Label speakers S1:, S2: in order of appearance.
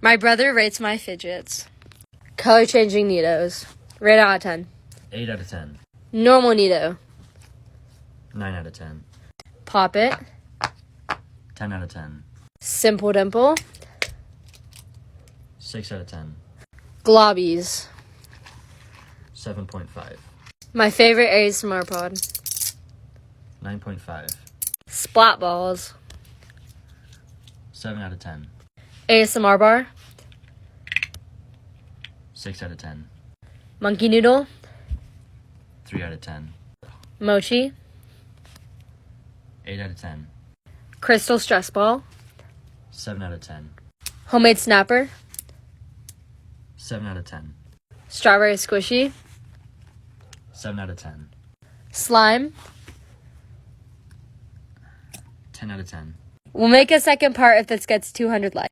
S1: My brother rates my fidgets. Color changing neatos. Rate out of 10.
S2: 8 out of 10.
S1: Normal neato.
S2: 9 out of 10.
S1: Pop it.
S2: 10 out of 10.
S1: Simple dimple.
S2: 6 out of 10.
S1: Globbies.
S2: 7.5.
S1: My favorite ASMR pod.
S2: 9.5.
S1: Splat balls.
S2: 7 out of 10.
S1: ASMR bar.
S2: 6 out of 10.
S1: Monkey noodle.
S2: 3 out of 10.
S1: Mochi.
S2: 8 out of 10.
S1: Crystal stress ball.
S2: 7 out of 10.
S1: Homemade snapper.
S2: 7 out of 10.
S1: Strawberry squishy.
S2: 7 out of 10.
S1: Slime.
S2: 10 out of 10.
S1: We'll make a second part if this gets 200 likes.